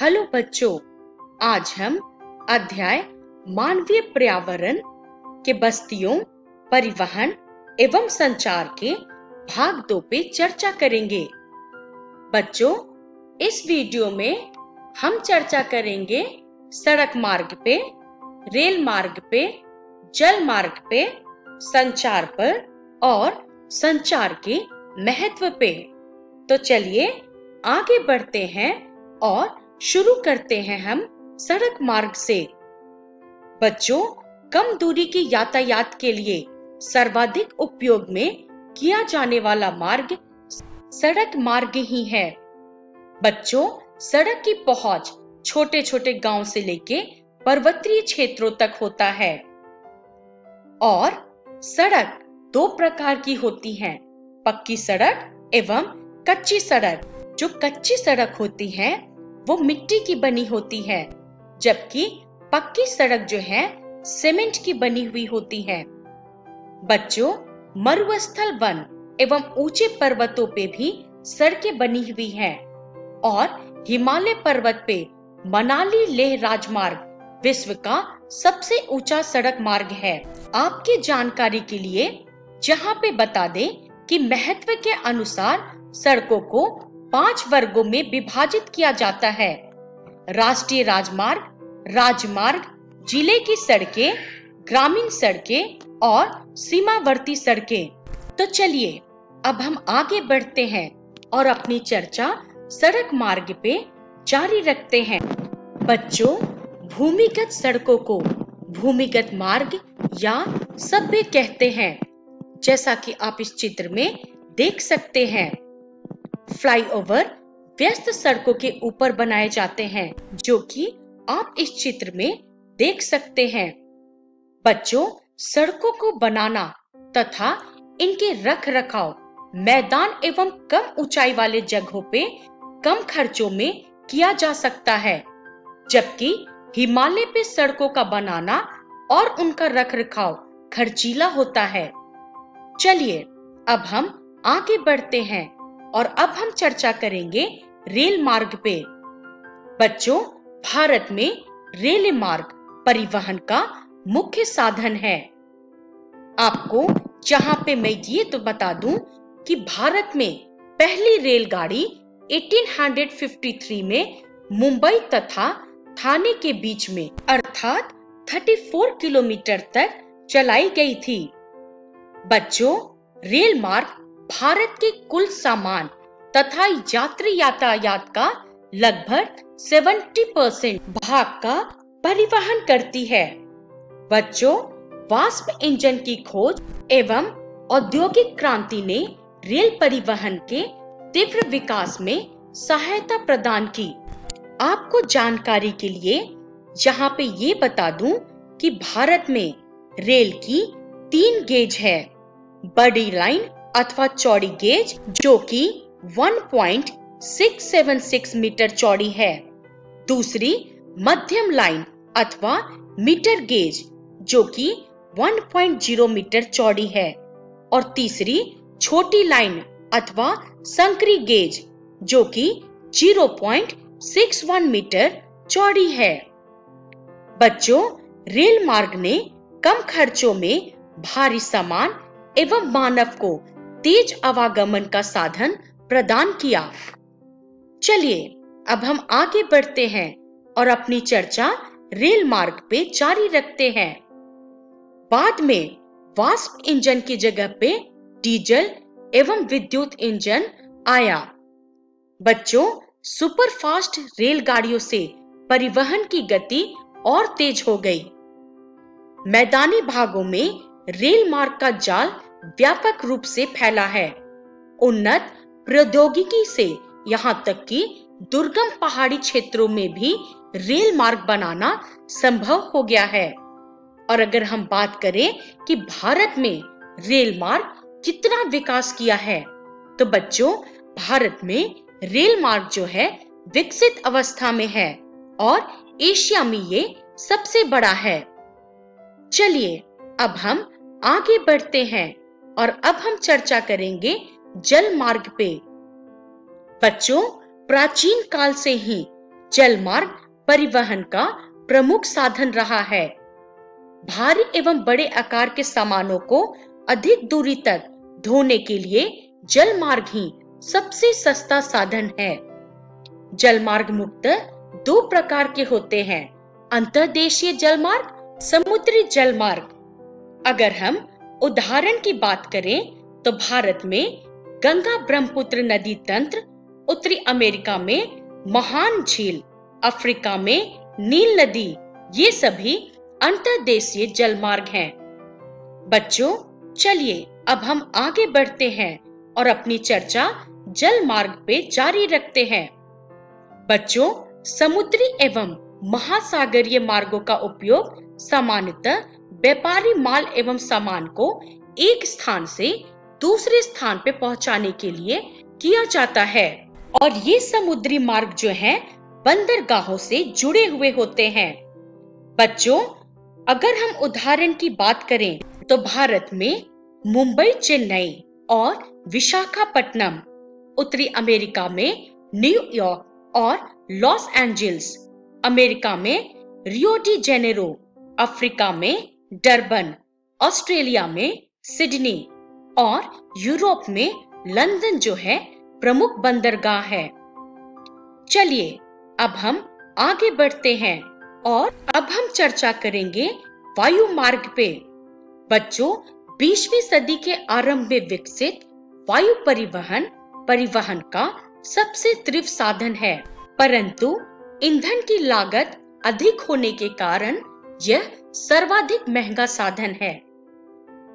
Hello बच्चों, आज हम अध्याय मानवीय पर्यावरण के बस्तियों, परिवहन एवं संचार के भाग 2 पे चर्चा करेंगे। बच्चों, इस वीडियो में हम चर्चा करेंगे सड़क मार्ग पे, रेल मार्ग पे, जल मार्ग पे, संचार पर और संचार के महत्व पे। तो चलिए आगे बढ़ते हैं और शुरू करते हैं हम सड़क मार्ग से। बच्चों, कम दूरी की यातायात के लिए सर्वाधिक उपयोग में किया जाने वाला मार्ग सड़क मार्ग ही है। बच्चों, सड़क की पहुंच छोटे छोटे गांव से लेके पर्वतीय क्षेत्रों तक होता है। और सड़क 2 प्रकार की होती हैं, पक्की सड़क एवं कच्ची सड़क। जो कच्ची सड़क होती है वो मिट्टी की बनी होती है, जबकि पक्की सड़क जो है सीमेंट की बनी हुई होती है। बच्चों, मरुस्थल वन एवं ऊंचे पर्वतों पे भी सड़कें बनी हुई हैं और हिमालय पर्वत पे मनाली लेह राजमार्ग विश्व का सबसे ऊंचा सड़क मार्ग है। आपकी जानकारी के लिए जहां पे बता दें कि महत्व के अनुसार सड़कों को 5 वर्गों में विभाजित किया जाता है। राष्ट्रीय राजमार्ग, राजमार्ग, जिले की सड़कें, ग्रामीण सड़कें और सीमावर्ती सड़कें। तो चलिए अब हम आगे बढ़ते हैं और अपनी चर्चा सड़क मार्ग पे जारी रखते हैं। बच्चों, भूमिगत सड़कों को भूमिगत मार्ग या सबवे कहते हैं, जैसा कि आप इस चित्र में देख सकते हैं। फ्लाईओवर व्यस्त सड़कों के ऊपर बनाए जाते हैं, जो कि आप इस चित्र में देख सकते हैं। बच्चों, सड़कों को बनाना तथा इनके रख रखाव मैदान एवं कम ऊंचाई वाले जगहों पे कम खर्चों में किया जा सकता है, जबकि हिमालय पे सड़कों का बनाना और उनका रख रखाव खर्चीला होता है। चलिए अब हम आगे बढ़ते हैं और अब हम चर्चा करेंगे रेल मार्ग पे। बच्चों, भारत में रेल मार्ग परिवहन का मुख्य साधन है। आपको जहां पे मैं ये तो बता दूं कि भारत में पहली रेलगाड़ी 1853 में मुंबई तथा ठाणे के बीच में अर्थात 34 किलोमीटर तक चलाई गई थी। बच्चों, रेल मार्ग भारत के कुल सामान तथा यात्री यातायात का लगभग 70% भाग का परिवहन करती है। बच्चों, वाष्प इंजन की खोज एवं औद्योगिक क्रांति ने रेल परिवहन के तीव्र विकास में सहायता प्रदान की। आपको जानकारी के लिए यहाँ पे ये बता दूं कि भारत में रेल की 3 गेज है। बड़ी लाइन अथवा चौड़ी गेज जो कि 1.676 मीटर चौड़ी है। दूसरी मध्यम लाइन अथवा मीटर गेज जो कि 1.0 मीटर चौड़ी है और तीसरी छोटी लाइन अथवा संकरी गेज जो कि 0.61 मीटर चौड़ी है। बच्चों, रेल मार्ग ने कम खर्चों में भारी सामान एवं मानव को तेज आवागमन का साधन प्रदान किया। चलिए अब हम आगे बढ़ते हैं और अपनी चर्चा रेल मार्ग पे जारी रखते हैं। बाद में वाष्प इंजन की जगह पे डीजल एवं विद्युत इंजन आया। बच्चों, सुपरफास्ट रेलगाड़ियों से परिवहन की गति और तेज हो गई। मैदानी भागों में रेल मार्ग का जाल व्यापक रूप से फैला है। उन्नत प्रौद्योगिकी से यहाँ तक कि दुर्गम पहाड़ी क्षेत्रों में भी रेल मार्ग बनाना संभव हो गया है। और अगर हम बात करें कि भारत में रेल मार्ग कितना विकास किया है, तो बच्चों, भारत में रेल मार्ग जो है विकसित अवस्था में है और एशिया में ये सबसे बड़ा है। चलिए अब हम आगे बढ़ते हैं और अब हम चर्चा करेंगे जल मार्ग पे। बच्चों, प्राचीन काल से ही जलमार्ग परिवहन का प्रमुख साधन रहा है। भारी एवं बड़े आकार के सामानों को अधिक दूरी तक ढोने के लिए जलमार्ग ही सबसे सस्ता साधन है। जलमार्ग मुख्यतः दो प्रकार के होते हैं, अंतर्देशीय जलमार्ग, समुद्री जलमार्ग। अगर हम उदाहरण की बात करें तो भारत में गंगा ब्रह्मपुत्र नदी तंत्र, उत्तरी अमेरिका में महान झील, अफ्रीका में नील नदी, ये सभी अंतर्देशीय जलमार्ग हैं। बच्चों, चलिए अब हम आगे बढ़ते हैं और अपनी चर्चा जल मार्ग पे जारी रखते हैं। बच्चों, समुद्री एवं महासागरीय मार्गों का उपयोग सामान्यतः व्यापारी माल एवं सामान को एक स्थान से दूसरे स्थान पे पहुंचाने के लिए किया जाता है, और ये समुद्री मार्ग जो हैं बंदरगाहों से जुड़े हुए होते हैं। बच्चों, अगर हम उदाहरण की बात करें तो भारत में मुंबई, चेन्नई और विशाखापट्टनम, उत्तरी अमेरिका में न्यूयॉर्क और लॉस एंजल्स, अमेरिका में रियो डी जेनेरो, अफ्रीका में डरबन, ऑस्ट्रेलिया में सिडनी और यूरोप में लंदन जो है प्रमुख बंदरगाह है। चलिए अब हम आगे बढ़ते हैं और अब हम चर्चा करेंगे वायु मार्ग पे। बच्चों, 20वीं सदी के आरंभ में विकसित वायु परिवहन का सबसे तीव्र साधन है, परंतु ईंधन की लागत अधिक होने के कारण यह सर्वाधिक महंगा साधन है।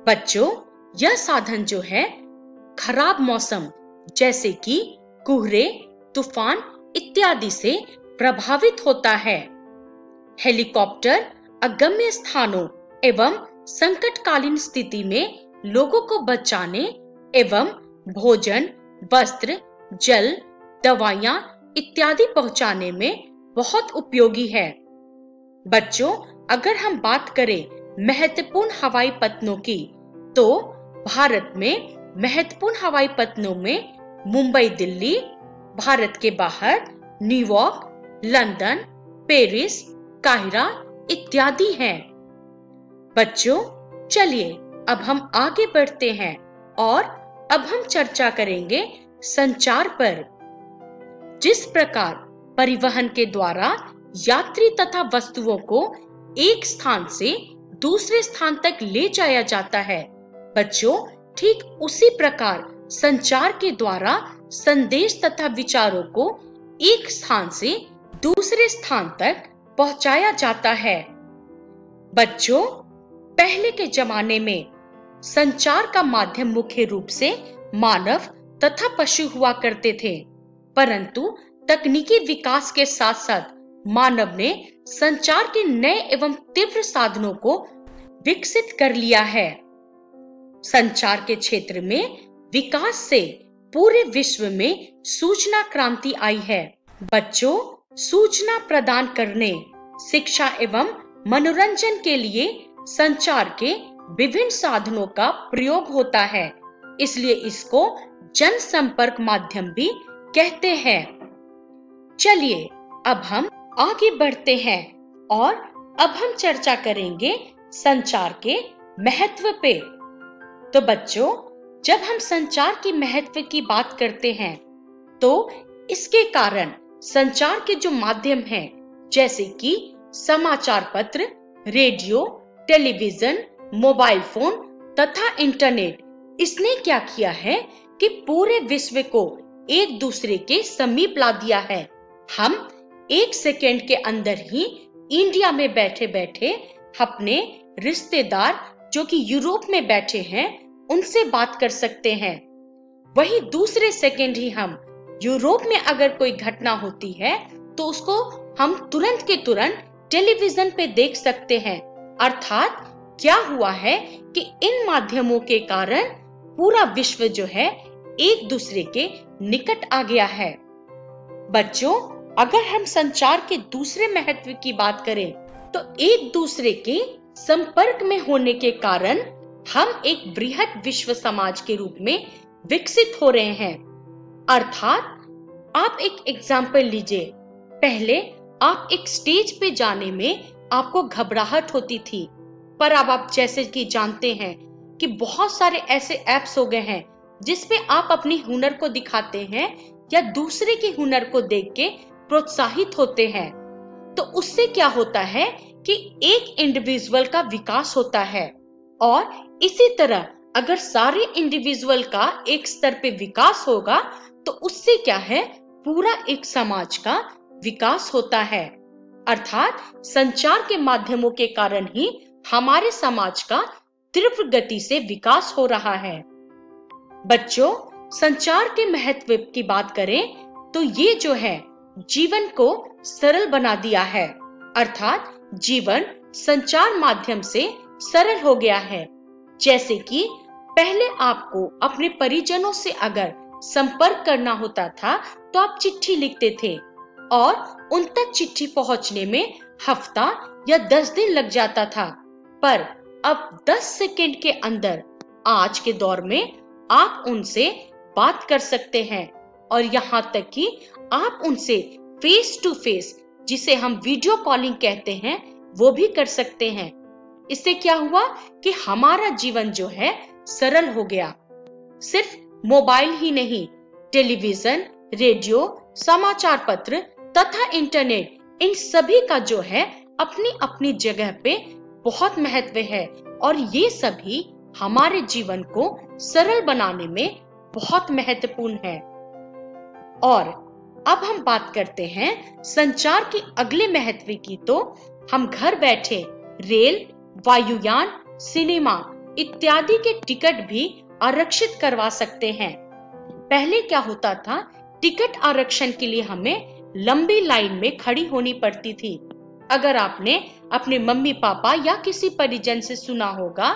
बच्चों, यह साधन जो है खराब मौसम जैसे कि कोहरे, तूफान इत्यादि से प्रभावित होता है। हेलीकॉप्टर अगम्य स्थानों एवं संकटकालीन स्थिति में लोगों को बचाने एवं भोजन, वस्त्र, जल, दवाइयां इत्यादि पहुंचाने में बहुत उपयोगी है। बच्चों, अगर हम बात करें महत्वपूर्ण हवाई पत्तनों की, तो भारत में महत्वपूर्ण हवाई पत्तनों में मुंबई, दिल्ली, भारत के बाहर न्यूयॉर्क, लंदन, पेरिस, काहिरा इत्यादि हैं। बच्चों, चलिए अब हम आगे बढ़ते हैं और अब हम चर्चा करेंगे संचार पर। जिस प्रकार परिवहन के द्वारा यात्री तथा वस्तुओं को एक स्थान से दूसरे स्थान तक ले जाया जाता है, बच्चों ठीक उसी प्रकार संचार के द्वारा संदेश तथा विचारों को एक स्थान से दूसरे स्थान तक पहुंचाया जाता है। बच्चों, पहले के जमाने में संचार का माध्यम मुख्य रूप से मानव तथा पशु हुआ करते थे, परंतु तकनीकी विकास के साथ साथ मानव ने संचार के नए एवं तीव्र साधनों को विकसित कर लिया है। संचार के क्षेत्र में विकास से पूरे विश्व में सूचना क्रांति आई है। बच्चों, सूचना प्रदान करने, शिक्षा एवं मनोरंजन के लिए संचार के विभिन्न साधनों का प्रयोग होता है, इसलिए इसको जनसंपर्क माध्यम भी कहते हैं। चलिए अब हम आगे बढ़ते हैं और अब हम चर्चा करेंगे संचार के महत्व पे। तो बच्चों, जब हम संचार के महत्व की बात करते हैं तो इसके कारण संचार के जो माध्यम हैं, जैसे कि समाचार पत्र, रेडियो, टेलीविजन, मोबाइल फोन तथा इंटरनेट, इसने क्या किया है कि पूरे विश्व को एक दूसरे के समीप ला दिया है। हम 1 सेकेंड के अंदर ही इंडिया में बैठे बैठे अपने रिश्तेदार जो कि यूरोप में बैठे हैं उनसे बात कर सकते हैं। वही दूसरे सेकेंड ही हम यूरोप में अगर कोई घटना होती है तो उसको हम तुरंत के तुरंत टेलीविजन पे देख सकते हैं। अर्थात क्या हुआ है कि इन माध्यमों के कारण पूरा विश्व जो है एक दूसरे के निकट आ गया है। बच्चों, अगर हम संचार के दूसरे महत्व की बात करें तो एक दूसरे के संपर्क में होने के कारण हम एक बृहद विश्व समाज के रूप में विकसित हो रहे हैं। अर्थात आप एक एग्जाम्पल लीजिए, पहले आप एक स्टेज पे जाने में आपको घबराहट होती थी, पर अब आप जैसे कि जानते हैं कि बहुत सारे ऐसे ऐप्स हो गए हैं जिसपे आप अपनी हुनर को दिखाते हैं या दूसरे के हुनर को देख के प्रोत्साहित होते हैं। तो उससे क्या होता है कि एक इंडिविजुअल का विकास होता है, और इसी तरह अगर सारे इंडिविजुअल का एक स्तर पे विकास होगा तो उससे क्या है, पूरा एक समाज का विकास होता है। अर्थात संचार के माध्यमों के कारण ही हमारे समाज का तीव्र गति से विकास हो रहा है। बच्चों, संचार के महत्व की बात करें तो ये जो है जीवन को सरल बना दिया है। अर्थात जीवन संचार माध्यम से सरल हो गया है। जैसे कि पहले आपको अपने परिजनों से अगर संपर्क करना होता था तो आप चिट्ठी लिखते थे और उन तक चिट्ठी पहुंचने में हफ्ता या 10 दिन लग जाता था, पर अब 10 सेकंड के अंदर आज के दौर में आप उनसे बात कर सकते हैं, और यहाँ तक कि आप उनसे फेस टू फेस, जिसे हम वीडियो कॉलिंग कहते हैं, वो भी कर सकते हैं। इससे क्या हुआ कि हमारा जीवन जो है सरल हो गया। सिर्फ मोबाइल ही नहीं, टेलीविजन, रेडियो, समाचार पत्र तथा इंटरनेट, इन सभी का जो है अपनी अपनी जगह पे बहुत महत्व है, और ये सभी हमारे जीवन को सरल बनाने में बहुत महत्वपूर्ण है। और अब हम बात करते हैं संचार के अगले महत्व की। तो हम घर बैठे रेल, वायुयान, सिनेमा इत्यादि के टिकट भी आरक्षित करवा सकते हैं। पहले क्या होता था, टिकट आरक्षण के लिए हमें लंबी लाइन में खड़ी होनी पड़ती थी। अगर आपने अपने मम्मी पापा या किसी परिजन से सुना होगा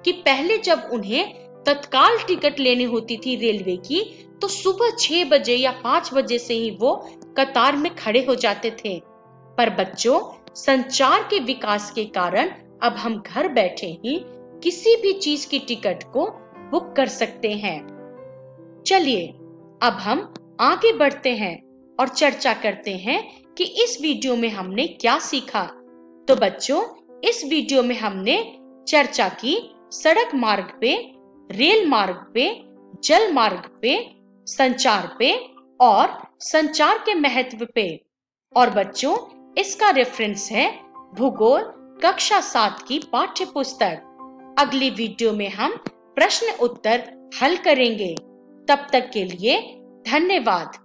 कि पहले जब उन्हें तत्काल टिकट लेनी होती थी रेलवे की, तो सुबह 6 बजे या 5 बजे से ही वो कतार में खड़े हो जाते थे। पर बच्चों, संचार के विकास के कारण अब हम घर बैठे ही किसी भी चीज की टिकट को बुक कर सकते हैं। चलिए अब हम आगे बढ़ते हैं और चर्चा करते हैं कि इस वीडियो में हमने क्या सीखा। तो बच्चों, इस वीडियो में हमने चर्चा की सड़क मार्ग पे, रेल मार्ग पे, जल मार्ग पे, संचार पे और संचार के महत्व पे। और बच्चों, इसका रेफरेंस है भूगोल कक्षा 7 की पाठ्य पुस्तक। अगली वीडियो में हम प्रश्न उत्तर हल करेंगे। तब तक के लिए धन्यवाद।